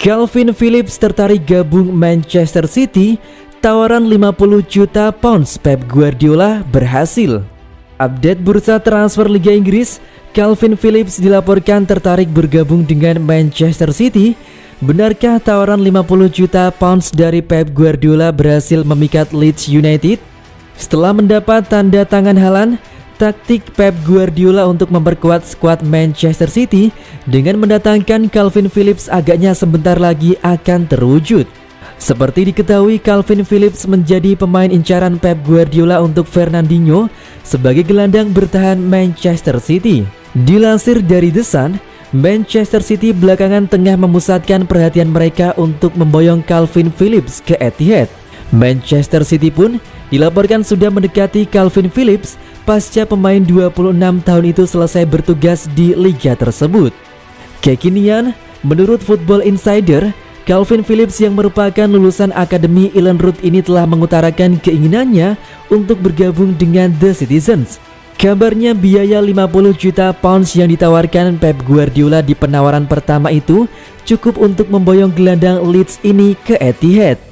Calvin Phillips tertarik gabung Manchester City, tawaran 50 juta pounds Pep Guardiola berhasil. Update bursa transfer Liga Inggris, Calvin Phillips dilaporkan tertarik bergabung dengan Manchester City. Benarkah tawaran 50 juta pounds dari Pep Guardiola berhasil memikat Leeds United? Setelah mendapat tanda tangan Haaland, taktik Pep Guardiola untuk memperkuat skuad Manchester City dengan mendatangkan Calvin Phillips agaknya sebentar lagi akan terwujud. Seperti diketahui, Calvin Phillips menjadi pemain incaran Pep Guardiola untuk Fernandinho sebagai gelandang bertahan Manchester City. Dilansir dari The Sun, Manchester City belakangan tengah memusatkan perhatian mereka untuk memboyong Calvin Phillips ke Etihad. Manchester City pun dilaporkan sudah mendekati Calvin Phillips pasca pemain 26 tahun itu selesai bertugas di liga tersebut. Kekinian, menurut Football Insider, Calvin Phillips yang merupakan lulusan Akademi Elland Road ini telah mengutarakan keinginannya untuk bergabung dengan The Citizens. Kabarnya biaya 50 juta pounds yang ditawarkan Pep Guardiola di penawaran pertama itu cukup untuk memboyong gelandang Leeds ini ke Etihad.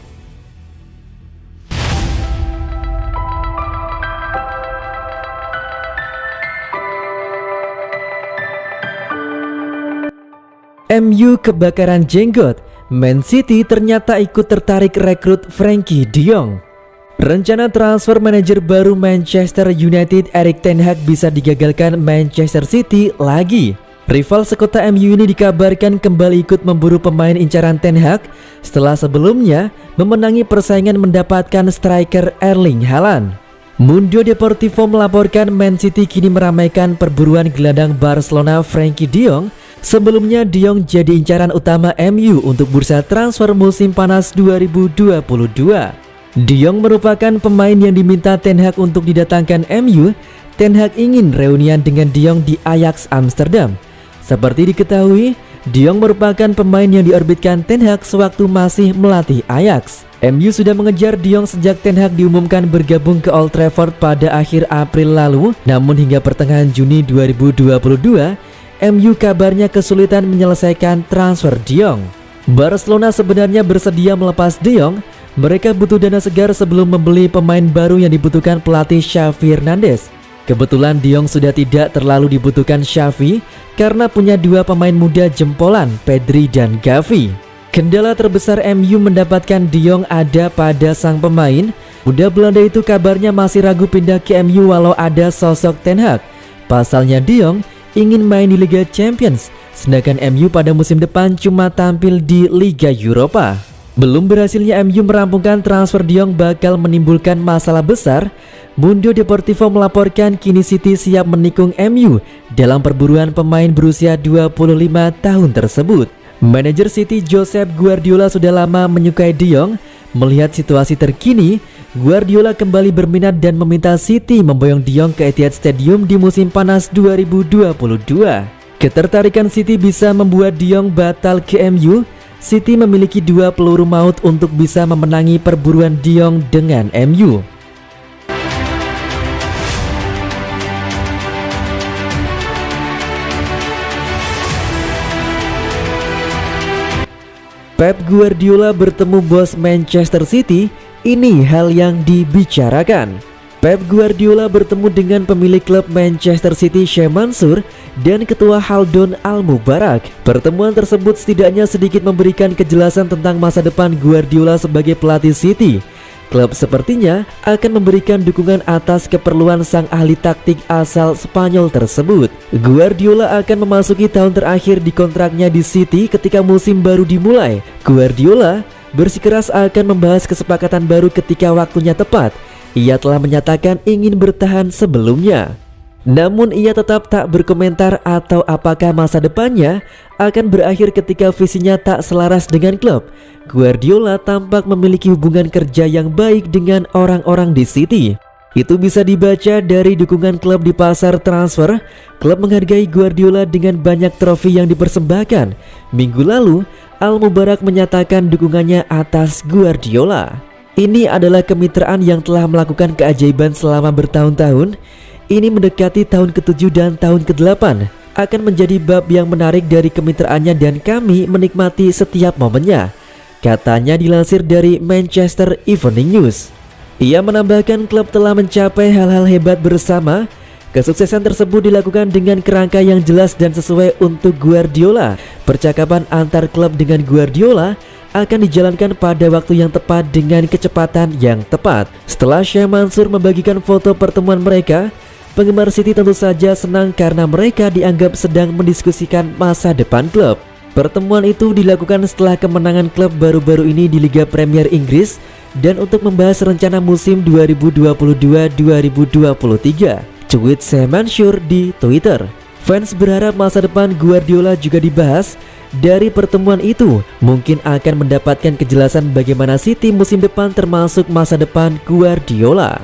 MU kebakaran jenggot, Man City ternyata ikut tertarik rekrut Frenkie de Jong. Rencana transfer manajer baru Manchester United Erik ten Hag bisa digagalkan Manchester City lagi. Rival sekota MU ini dikabarkan kembali ikut memburu pemain incaran ten Hag setelah sebelumnya memenangi persaingan mendapatkan striker Erling Haaland. Mundo Deportivo melaporkan Man City kini meramaikan perburuan gelandang Barcelona Frenkie de Jong. Sebelumnya De Jong jadi incaran utama MU untuk bursa transfer musim panas 2022. De Jong merupakan pemain yang diminta ten Hag untuk didatangkan MU. Ten Hag ingin reunian dengan De Jong di Ajax Amsterdam. Seperti diketahui, De Jong merupakan pemain yang diorbitkan ten Hag sewaktu masih melatih Ajax. MU sudah mengejar De Jong sejak ten Hag diumumkan bergabung ke Old Trafford pada akhir April lalu. Namun hingga pertengahan Juni 2022, MU kabarnya kesulitan menyelesaikan transfer De Jong. Barcelona sebenarnya bersedia melepas De Jong. Mereka butuh dana segar sebelum membeli pemain baru yang dibutuhkan pelatih Xavi Hernandez. Kebetulan De Jong sudah tidak terlalu dibutuhkan Xavi karena punya dua pemain muda jempolan, Pedri dan Gavi. Kendala terbesar MU mendapatkan De Jong ada pada sang pemain. Muda Belanda itu kabarnya masih ragu pindah ke MU walau ada sosok ten Hag. Pasalnya De Jong ingin main di Liga Champions, sedangkan MU pada musim depan cuma tampil di Liga Eropa. Belum berhasilnya MU merampungkan transfer De Jong bakal menimbulkan masalah besar. Mundo Deportivo melaporkan kini City siap menikung MU dalam perburuan pemain berusia 25 tahun tersebut. Manajer City Josep Guardiola sudah lama menyukai De Jong. Melihat situasi terkini, Guardiola kembali berminat dan meminta City memboyong De Jong ke Etihad Stadium di musim panas 2022. Ketertarikan City bisa membuat De Jong batal ke MU. City memiliki dua peluru maut untuk bisa memenangi perburuan De Jong dengan MU. Pep Guardiola bertemu bos Manchester City. Ini hal yang dibicarakan. Pep Guardiola bertemu dengan pemilik klub Manchester City Sheikh Mansour dan ketua Haldon Al-Mubarak. Pertemuan tersebut setidaknya sedikit memberikan kejelasan tentang masa depan Guardiola sebagai pelatih City. Klub sepertinya akan memberikan dukungan atas keperluan sang ahli taktik asal Spanyol tersebut. Guardiola akan memasuki tahun terakhir di kontraknya di City ketika musim baru dimulai. Guardiola bersikeras akan membahas kesepakatan baru ketika waktunya tepat. Ia telah menyatakan ingin bertahan sebelumnya. Namun ia tetap tak berkomentar atau apakah masa depannya akan berakhir ketika visinya tak selaras dengan klub. Guardiola tampak memiliki hubungan kerja yang baik dengan orang-orang di City. Itu bisa dibaca dari dukungan klub di pasar transfer. Klub menghargai Guardiola dengan banyak trofi yang dipersembahkan. Minggu lalu, Al-Mubarak menyatakan dukungannya atas Guardiola. Ini adalah kemitraan yang telah melakukan keajaiban selama bertahun-tahun. Ini mendekati tahun ke-7 dan tahun ke-8. akan menjadi bab yang menarik dari kemitraannya dan kami menikmati setiap momennya, katanya dilansir dari Manchester Evening News. Ia menambahkan klub telah mencapai hal-hal hebat bersama. Kesuksesan tersebut dilakukan dengan kerangka yang jelas dan sesuai untuk Guardiola. Percakapan antar klub dengan Guardiola akan dijalankan pada waktu yang tepat dengan kecepatan yang tepat. Setelah Syekh Mansur membagikan foto pertemuan mereka, penggemar City tentu saja senang karena mereka dianggap sedang mendiskusikan masa depan klub. Pertemuan itu dilakukan setelah kemenangan klub baru-baru ini di Liga Premier Inggris dan untuk membahas rencana musim 2022-2023. Tweet Syekh Mansur di Twitter. Fans berharap masa depan Guardiola juga dibahas. Dari pertemuan itu, mungkin akan mendapatkan kejelasan bagaimana City musim depan termasuk masa depan Guardiola.